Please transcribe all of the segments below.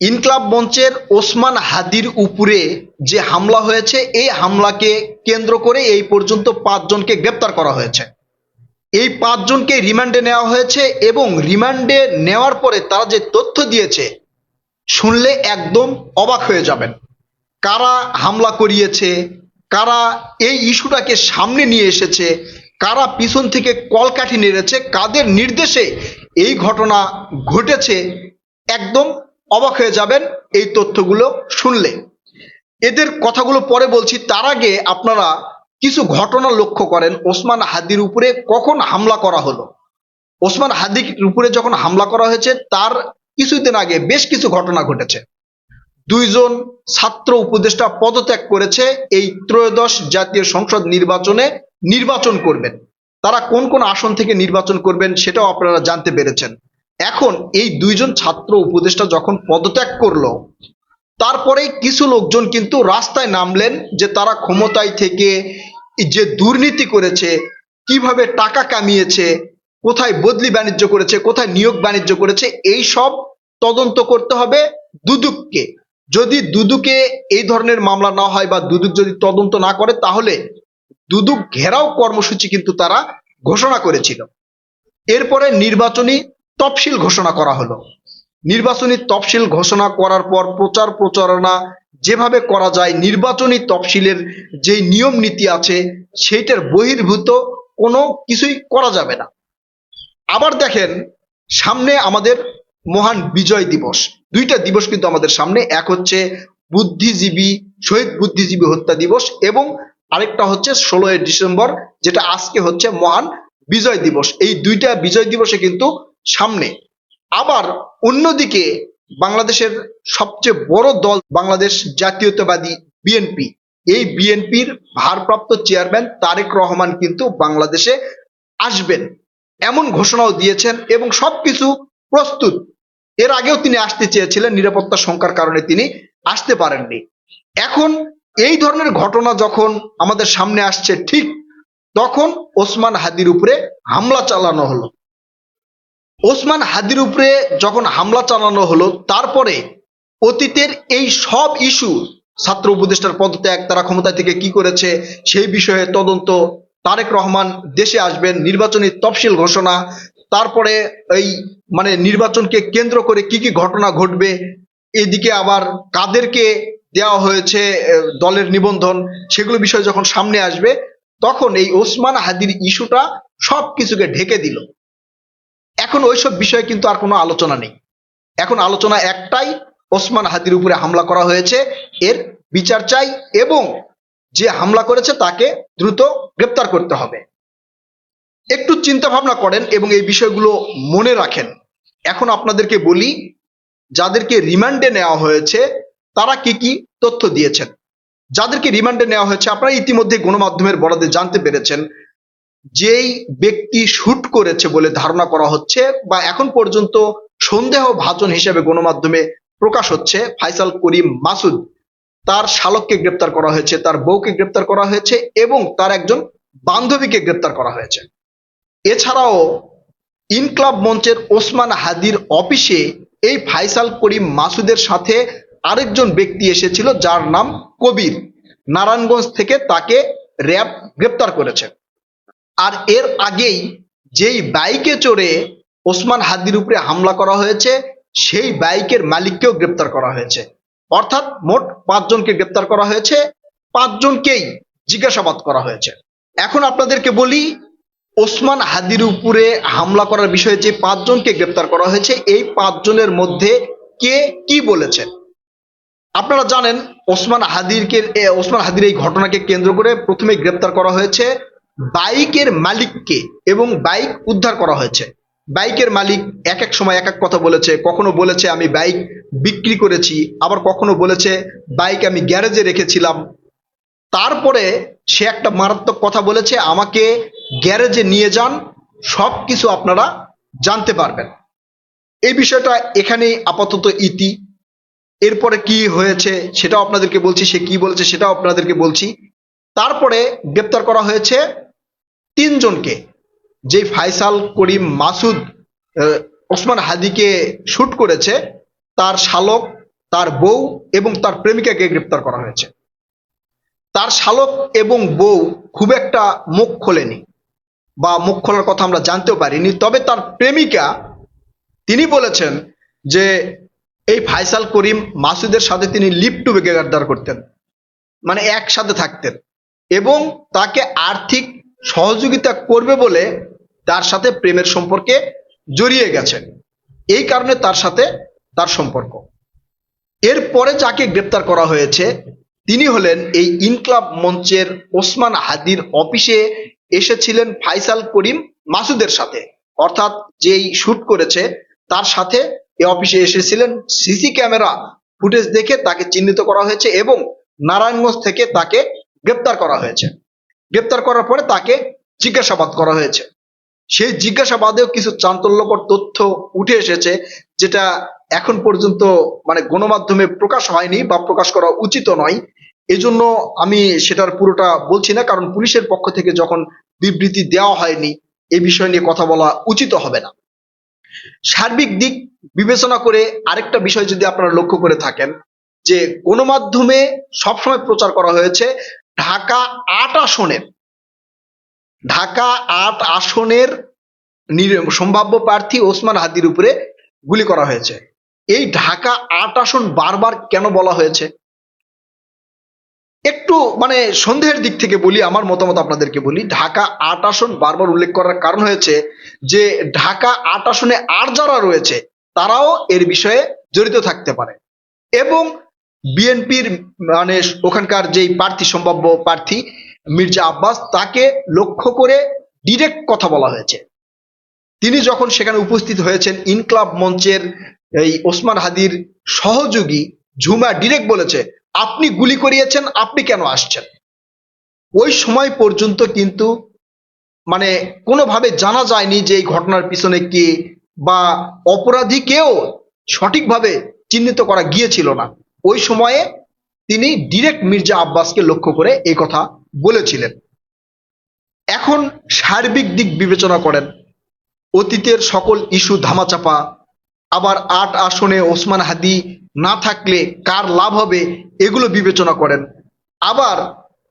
ইনকলাব মঞ্চের ওসমান হাদির উপরে যে হামলা হয়েছে, এই হামলাকে কেন্দ্র করে এই পর্যন্ত ৫ জনকে গ্রেপ্তার করা হয়েছে। এই ৫ জনকে রিমান্ডে নেওয়া হয়েছে এবং রিমান্ডে নেওয়ার পরে তারা যে তথ্য দিয়েছে শুনলে একদম অবাক হয়ে যাবেন। কারা হামলা করিয়েছে, কারা এই ইস্যুটাকে সামনে নিয়ে এসেছে, কারা পিছন থেকে কলকাঠি নেড়েছে, কাদের নির্দেশে এই ঘটনা ঘটেছে, একদম অবাক হয়ে যাবেন এই তথ্যগুলো শুনলে। এদের কথাগুলো পরে বলছি, তার আগে আপনারা কিছু ঘটনা লক্ষ্য করেন। ওসমান হাদির উপরে কখন হামলা করা হলো? ওসমান হাদির উপরে যখন হামলা করা হয়েছে তার কিছুদিন আগে বেশ কিছু ঘটনা ঘটেছে। ২ জন ছাত্র উপদেষ্টা পদত্যাগ করেছে এই ত্রয়োদশ জাতীয় সংসদ নির্বাচনে নির্বাচন করবেন। তারা কোন কোন আসন থেকে নির্বাচন করবেন সেটাও আপনারা জানতে পেরেছেন। এখন এই ২ জন ছাত্র উপদেষ্টা যখন পদত্যাগ করলো, তারপরে কিছু লোকজন কিন্তু রাস্তায় নামলেন যে তারা ক্ষমতায় থেকে যে দুর্নীতি করেছে, কিভাবে টাকা কামিয়েছে, কোথায় বদলি বাণিজ্য করেছে, কোথায় নিয়োগ বাণিজ্য করেছে, এই সব তদন্ত করতে হবে দুদককে। যদি দুদকে এই ধরনের মামলা না হয় বা দুদক যদি তদন্ত না করে, তাহলে দুদক ঘেরাও কর্মসূচি কিন্তু তারা ঘোষণা করেছিল। এরপরে নির্বাচনী তফসিল ঘোষণা করা হলো। নির্বাচনী তফসিল ঘোষণা করার পর প্রচার প্রচারণা যেভাবে করা যায়, নির্বাচনী তফসিলের যে নিয়ম নীতি আছে সেইটার বহির্ভূত কোনো কিছুই করা যাবে না। আবার দেখেন, সামনে আমাদের মহান বিজয় দিবস, ২টা দিবস কিন্তু আমাদের সামনে। এক হচ্ছে বুদ্ধিজীবী শহীদ বুদ্ধিজীবী হত্যা দিবস এবং আরেকটা হচ্ছে ১৬ই ডিসেম্বর, যেটা আজকে হচ্ছে মহান বিজয় দিবস। এই ২টা বিজয় দিবসে কিন্তু সামনে। আবার অন্যদিকে বাংলাদেশের সবচেয়ে বড় দল বাংলাদেশ জাতীয়তাবাদী বিএনপি, এই বিএনপির ভারপ্রাপ্ত চেয়ারম্যান তারেক রহমান কিন্তু বাংলাদেশে আসবেন এমন ঘোষণাও দিয়েছেন এবং সবকিছু প্রস্তুত। এর আগেও তিনি আসতে চেয়েছিলেন, নিরাপত্তা শঙ্কার কারণে তিনি আসতে পারেননি। এখন এই ধরনের ঘটনা যখন আমাদের সামনে আসছে, ঠিক তখন ওসমান হাদির উপরে হামলা চালানো হলো। ওসমান হাদির উপরে যখন হামলা চালানো হলো, তারপরে অতীতের এই সব ইস্যু, ছাত্র উপদেষ্টার পদত্যাগ, তারা ক্ষমতা থেকে কি করেছে সেই বিষয়ে তদন্ত, তারেক রহমান দেশে আসবেন, নির্বাচনী তফসিল ঘোষণা, তারপরে এই নির্বাচনকে কেন্দ্র করে কি কি ঘটনা ঘটবে, এদিকে আবার কাদেরকে দেওয়া হয়েছে দলের নিবন্ধন, সেগুলো বিষয় যখন সামনে আসবে, তখন এই ওসমান হাদির ইস্যুটা সব কিছুকে ঢেকে দিল। এখন ওইসব বিষয়ে কিন্তু আর কোনো আলোচনা নেই। এখন আলোচনা একটাই, ওসমান হাদির উপরে হামলা করা হয়েছে, এর বিচার চাই এবং যে হামলা করেছে তাকে দ্রুত গ্রেপ্তার করতে হবে। একটু চিন্তা ভাবনা করেন এবং এই বিষয়গুলো মনে রাখেন। এখন আপনাদেরকে বলি, যাদেরকে রিমান্ডে নেওয়া হয়েছে তারা কি কি তথ্য দিয়েছেন। যাদেরকে রিমান্ডে নেওয়া হয়েছে আপনারা ইতিমধ্যে গণমাধ্যমের বরাতে জানতে পেরেছেন। যেই ব্যক্তি শুট করেছে বলে ধারণা করা হচ্ছে বা এখন পর্যন্ত সন্দেহভাজন হিসেবে গণমাধ্যমে প্রকাশ হচ্ছে, ফাইসাল করিম মাসুদ, তার শালককে গ্রেপ্তার করা হয়েছে, তার বউকে গ্রেপ্তার করা হয়েছে এবং তার একজন বান্ধবীকে গ্রেপ্তার করা হয়েছে। এছাড়াও ইনকলাব মঞ্চের ওসমান হাদির অফিসে এই ফাইসাল করিম মাসুদের সাথে আরেকজন ব্যক্তি এসেছিল যার নাম কবির। নারায়ণগঞ্জ থেকে তাকে র্যাব গ্রেপ্তার করেছে। আর এর আগেই যেই বাইকে চড়ে ওসমান হাদির উপরে হামলা করা হয়েছে সেই বাইকের মালিককেও গ্রেপ্তার করা হয়েছে। অর্থাৎ মোট ৫ জনকে গ্রেপ্তার করা হয়েছে, ৫ জনকেই জিজ্ঞাসাবাদ করা হয়েছে। এখন আপনাদেরকে বলি, ওসমান হাদির উপরে হামলা করার বিষয়ে যে ৫ জনকে গ্রেপ্তার করা হয়েছে, এই ৫ জনের মধ্যে কে কি বলেছেন। আপনারা জানেন ওসমান হাদির এই ঘটনাকে কেন্দ্র করে প্রথমে গ্রেপ্তার করা হয়েছে বাইকের মালিককে এবং বাইক উদ্ধার করা হয়েছে। বাইকের মালিক এক এক সময় এক এক কথা বলেছে। কখনো বলেছে আমি বাইক বিক্রি করেছি, আবার কখনো বলেছে বাইক আমি গ্যারেজে রেখেছিলাম। তারপরে সে একটা মারাত্মক কথা বলেছে, আমাকে গ্যারেজে নিয়ে যান, সব কিছু আপনারা জানতে পারবেন। এই বিষয়টা এখানেই আপাতত ইতি। এরপরে কি হয়েছে সেটাও আপনাদেরকে বলছি, সে কি বলেছে সেটাও আপনাদেরকে বলছি। তারপরে গ্রেপ্তার করা হয়েছে ৩ জনকে। যে ফাইসাল করিম মাসুদ ওসমান হাদিকে শুট করেছে, তার শালক তার বউ এবং তার প্রেমিকাকে গ্রেপ্তার করা হয়েছে। তার শালক এবং বউ খুব একটা মুখ খোলেনি বা মুখ খোলার কথা আমরা জানতেও পারিনি, তবে তার প্রেমিকা তিনি বলেছেন যে এই ফায়সাল করিম মাসুদের সাথে তিনি লিভ টুগেদার করতেন, মানে একসাথে থাকতেন এবং তাকে আর্থিক সহযোগিতা করবে বলে তার সাথে প্রেমের সম্পর্কে জড়িয়ে গেছেন, এই কারণে তার সাথে তার সম্পর্ক। এরপরে যাকে গ্রেপ্তার করা হয়েছে তিনি হলেন এই ইনকলাব মঞ্চের ওসমান হাদির অফিসে এসেছিলেন ফায়সাল করিম মাসুদের সাথে, অর্থাৎ যেই শুট করেছে তার সাথে এই অফিসে এসেছিলেন। সিসি ক্যামেরা ফুটেজ দেখে তাকে চিহ্নিত করা হয়েছে এবং নারায়ণগঞ্জ থেকে তাকে গ্রেপ্তার করা হয়েছে। গ্রেপ্তার করার পরে তাকে জিজ্ঞাসাবাদ করা হয়েছে। সেই জিজ্ঞাসাবাদেও কিছু চাঞ্চল্যকর তথ্য উঠে এসেছে, যেটা এখন পর্যন্ত মানে গণমাধ্যমে প্রকাশ হয়নি বা প্রকাশ করা উচিত নয়। এজন্য আমি সেটার পুরোটা বলছি না, কারণ পুলিশের পক্ষ থেকে যখন বিবৃতি দেওয়া হয়নি এই বিষয় নিয়ে কথা বলা উচিত হবে না। সার্বিক দিক বিবেচনা করে আরেকটা বিষয় যদি আপনারা লক্ষ্য করে থাকেন, যে গণমাধ্যমে সবসময় প্রচার করা হয়েছে ঢাকা ৮ আসনের সম্ভাব্য প্রার্থী ওসমান হাদির উপরে গুলি করা হয়েছে। এই ঢাকা ৮ আসন বারবার কেন বলা হয়েছে? একটু মানে সন্দেহের দিক থেকে বলি, আমার মতামত আপনাদেরকে বলি। ঢাকা ৮ আসন বারবার উল্লেখ করার কারণ হয়েছে যে ঢাকা ৮ আসনে আর যারা রয়েছে তারাও এর বিষয়ে জড়িত থাকতে পারে এবং বিএনপির মানে ওখানকার যেই প্রার্থী, সম্ভাব্য প্রার্থী মির্জা আব্বাস, তাকে লক্ষ্য করে ডিরেক্ট কথা বলা হয়েছে। তিনি যখন সেখানে উপস্থিত হয়েছেন, ইনকলাব মঞ্চের এই ওসমান হাদির সহযোগী ঝুমা ডিরেক্ট বলেছে, আপনি গুলি করিয়েছেন, আপনি কেন আসছেন? ওই সময় পর্যন্ত কিন্তু মানে কোনোভাবে জানা যায়নি যে এই ঘটনার পিছনে কে বা অপরাধীকেও সঠিকভাবে চিহ্নিত করা গিয়েছিল না। ওই সময়ে তিনি ডিরেক্ট মির্জা আব্বাসকে লক্ষ্য করে এই কথা বলেছিলেন। এখন সার্বিক দিক বিবেচনা করেন, অতীতের সকল ইস্যু ধামাচাপা, আবার ৮ আসনে ওসমান হাদি না থাকলে কার লাভ হবে এগুলো বিবেচনা করেন। আবার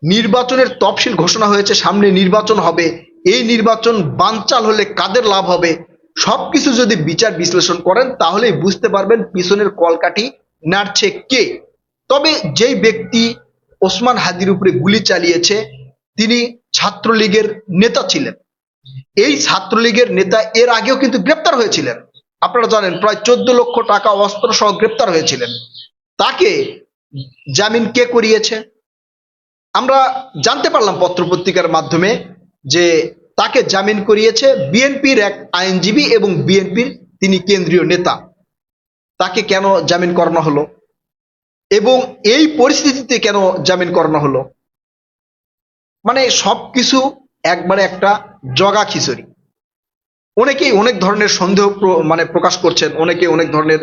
নির্বাচনের তফসিল ঘোষণা হয়েছে, সামনে নির্বাচন হবে, এই নির্বাচন বানচাল হলে কাদের লাভ হবে, সবকিছু যদি বিচার বিশ্লেষণ করেন তাহলেই বুঝতে পারবেন পিছনের কলকাঠি নাড়ছে কে। তবে যেই ব্যক্তি ওসমান হাদির উপরে গুলি চালিয়েছে তিনি ছাত্রলীগের নেতা ছিলেন। এই ছাত্রলীগের নেতা এর আগেও কিন্তু গ্রেপ্তার হয়েছিলেন, আপনারা জানেন, প্রায় 14 লক্ষ টাকা অস্ত্র সহ গ্রেপ্তার হয়েছিলেন। তাকে জামিন কে করিয়েছে? আমরা জানতে পারলাম পত্রপত্রিকার মাধ্যমে যে তাকে জামিন করিয়েছে বিএনপির এক আইনজীবী এবং বিএনপির তিনি কেন্দ্রীয় নেতা। তাকে কেন জামিন করানো হলো এবং এই পরিস্থিতিতে কেন জামিন করানো হলো? মানে সবকিছু একবারে একটা জগা খিচুড়ি। অনেকেই অনেক ধরনের সন্দেহ মানে প্রকাশ করছেন, অনেকে অনেক ধরনের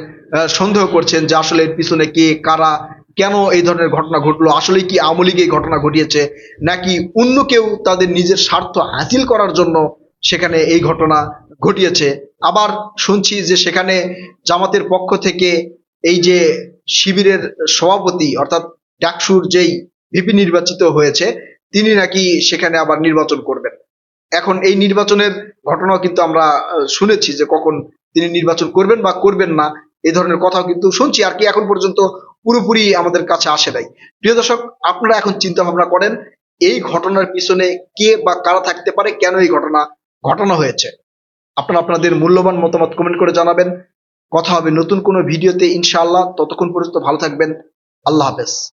সন্দেহ করছেন যে আসলে এর পিছনে কে, কারা, কেন এই ধরনের ঘটনা ঘটলো, আসলে কি আওয়ামী লীগ এই ঘটনা ঘটিয়েছে নাকি অন্য কেউ তাদের নিজের স্বার্থ হাসিল করার জন্য সেখানে এই ঘটনা ঘটিয়েছে। আবার শুনছি যে সেখানে জামাতের পক্ষ থেকে এই যে শিবিরের সভাপতি অর্থাৎ ডাকসুর যেই ভিপি নির্বাচিত হয়েছে তিনি নাকি সেখানে আবার নির্বাচন করবেন। এখন এই নির্বাচনের ঘটনাও কিন্তু আমরা শুনেছি যে কখন তিনি নির্বাচন করবেন বা করবেন না, এই ধরনের কথাও কিন্তু শুনছি আর কি, এখন পর্যন্ত পুরোপুরি আমাদের কাছে আসে নাই। প্রিয় দর্শক, আপনারা এখন চিন্তা ভাবনা করেন এই ঘটনার পিছনে কে বা কারা থাকতে পারে, কেন এই ঘটনা ঘটানো হয়েছে। আপনারা আপনাদের মূল্যবান মতামত কমেন্ট করে জানাবেন। কথা হবে নতুন কোনো ভিডিওতে ইনশাআল্লাহ। ততক্ষণ পর্যন্ত ভালো থাকবেন। আল্লাহ হাফেজ।